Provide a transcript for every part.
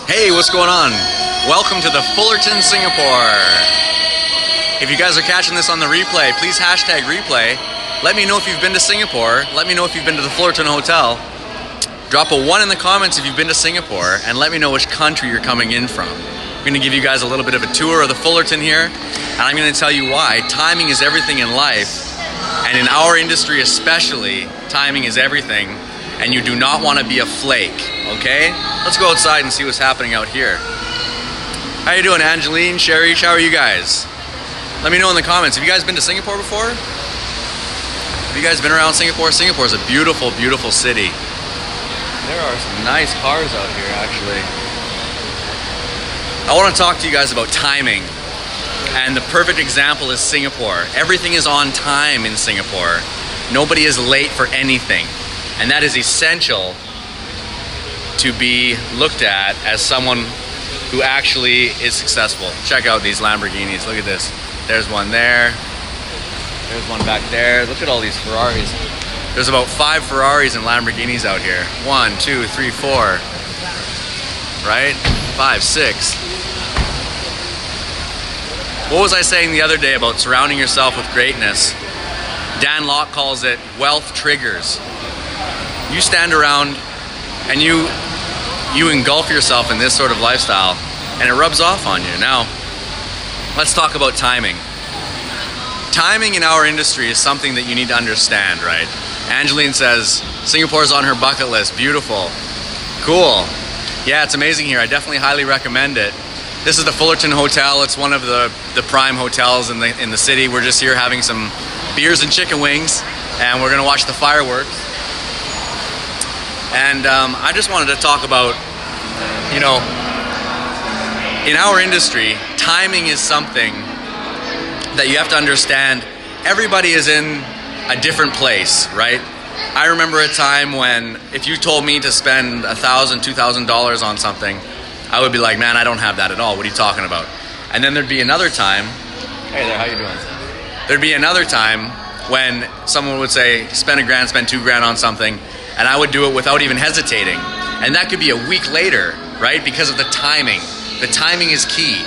Hey, what's going on? Welcome to the Fullerton, Singapore. If you guys are catching this on the replay, please hashtag replay. Let me know if you've been to Singapore. Let me know if you've been to the Fullerton Hotel. Drop a 1 in the comments if you've been to Singapore, and let me know which country you're coming in from. I'm going to give you guys a little bit of a tour of the Fullerton here, and I'm going to tell you why. Timing is everything in life, and in our industry especially, timing is everything, and you do not want to be a flake, okay? Let's go outside and see what's happening out here. How you doing, Angeline, Sherry? How are you guys? Let me know in the comments. Have you guys been to Singapore before? Have you guys been around Singapore? Singapore is a beautiful, beautiful city. There are some nice cars out here, actually. I want to talk to you guys about timing. And the perfect example is Singapore. Everything is on time in Singapore. Nobody is late for anything. And that is essential to be looked at as someone who actually is successful. Check out these Lamborghinis. Look at this. There's one there. There's one back there. Look at all these Ferraris. There's about 5 Ferraris and Lamborghinis out here. 1, 2, 3, 4. Right? 5, 6. What was I saying the other day about surrounding yourself with greatness? Dan Locke calls it wealth triggers. You stand around and you engulf yourself in this sort of lifestyle and it rubs off on you. Now, let's talk about timing. Timing in our industry is something that you need to understand, right? Angeline says, Singapore's on her bucket list. Beautiful. Cool. Yeah, it's amazing here. I definitely highly recommend it. This is the Fullerton Hotel. It's one of the prime hotels in the city. We're just here having some beers and chicken wings, and we're gonna watch the fireworks. And I just wanted to talk about, you know, in our industry, timing is something that you have to understand. Everybody is in a different place, right? I remember a time when if you told me to spend $1,000, $2,000 on something, I would be like, man, I don't have that at all. What are you talking about? And then there'd be another time, hey there, how you doing? There'd be another time when someone would say, spend $1,000, spend $2,000 on something, and I would do it without even hesitating. And that could be a week later, right? Because of the timing. The timing is key.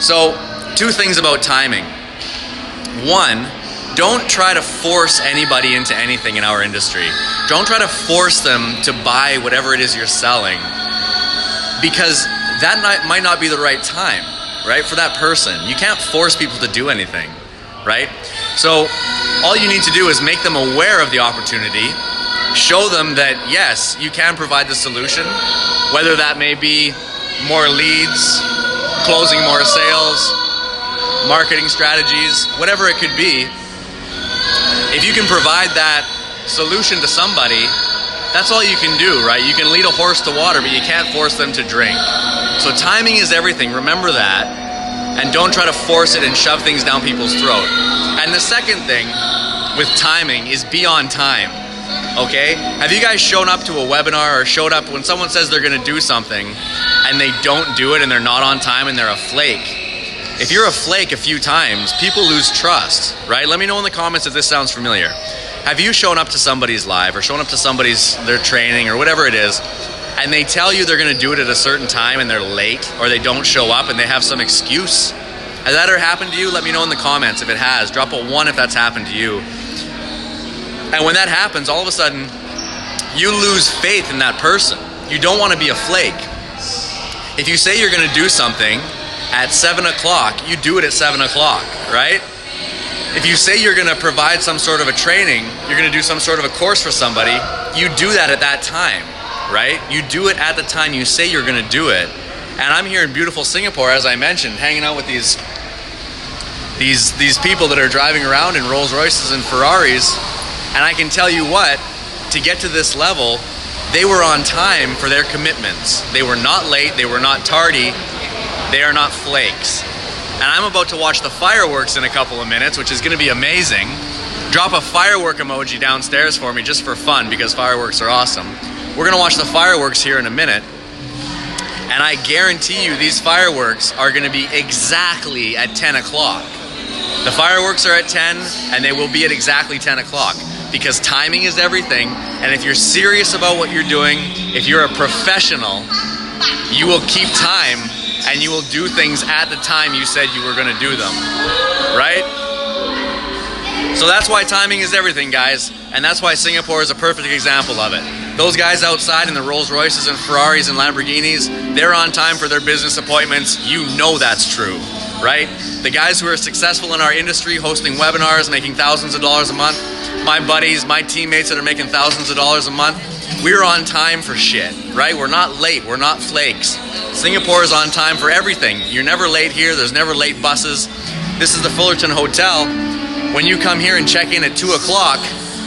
So, 2 things about timing. 1, don't try to force anybody into anything in our industry. Don't try to force them to buy whatever it is you're selling, because that might not be the right time, right? For that person. You can't force people to do anything, right? So, all you need to do is make them aware of the opportunity. Show them that, yes, you can provide the solution, whether that may be more leads, closing more sales, marketing strategies, whatever it could be. If you can provide that solution to somebody, that's all you can do, right? You can lead a horse to water, but you can't force them to drink. So timing is everything, remember that, and don't try to force it and shove things down people's throat. And the second thing with timing is be on time. Okay? Have you guys shown up to a webinar or showed up when someone says they're going to do something and they don't do it and they're not on time and they're a flake? If you're a flake a few times, people lose trust, right? Let me know in the comments if this sounds familiar. Have you shown up to somebody's live or shown up to their training or whatever it is, and they tell you they're going to do it at a certain time and they're late, or they don't show up and they have some excuse? Has that ever happened to you? Let me know in the comments if it has. Drop a 1 if that's happened to you. And when that happens, all of a sudden, you lose faith in that person. You don't want to be a flake. If you say you're going to do something at 7 o'clock, you do it at 7 o'clock, right? If you say you're going to provide some sort of a training, you're going to do some sort of a course for somebody, you do that at that time, right? You do it at the time you say you're going to do it. And I'm here in beautiful Singapore, as I mentioned, hanging out with these people that are driving around in Rolls Royces and Ferraris. And I can tell you what, to get to this level, they were on time for their commitments. They were not late, they were not tardy, they are not flakes. And I'm about to watch the fireworks in a couple of minutes, which is going to be amazing. Drop a firework emoji downstairs for me just for fun, because fireworks are awesome. We're going to watch the fireworks here in a minute. And I guarantee you these fireworks are going to be exactly at 10 o'clock. The fireworks are at 10 and they will be at exactly 10 o'clock. Because timing is everything, and if you're serious about what you're doing, if you're a professional, you will keep time and you will do things at the time you said you were going to do them, right? So that's why timing is everything, guys, and that's why Singapore is a perfect example of it. Those guys outside in the Rolls Royces and Ferraris and Lamborghinis, they're on time for their business appointments. You know that's true, right? The guys who are successful in our industry, hosting webinars, making thousands of dollars a month, my buddies, my teammates that are making thousands of dollars a month, we're on time for shit, right? We're not late, we're not flakes. Singapore is on time for everything. You're never late here, there's never late buses. This is the Fullerton Hotel. When you come here and check in at 2 o'clock,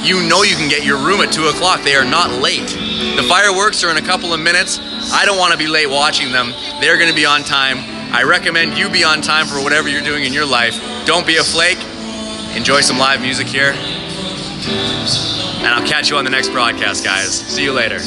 you know you can get your room at 2 o'clock. They are not late. The fireworks are in a couple of minutes. I don't want to be late watching them. They're going to be on time. I recommend you be on time for whatever you're doing in your life. Don't be a flake. Enjoy some live music here. And I'll catch you on the next broadcast, guys. See you later.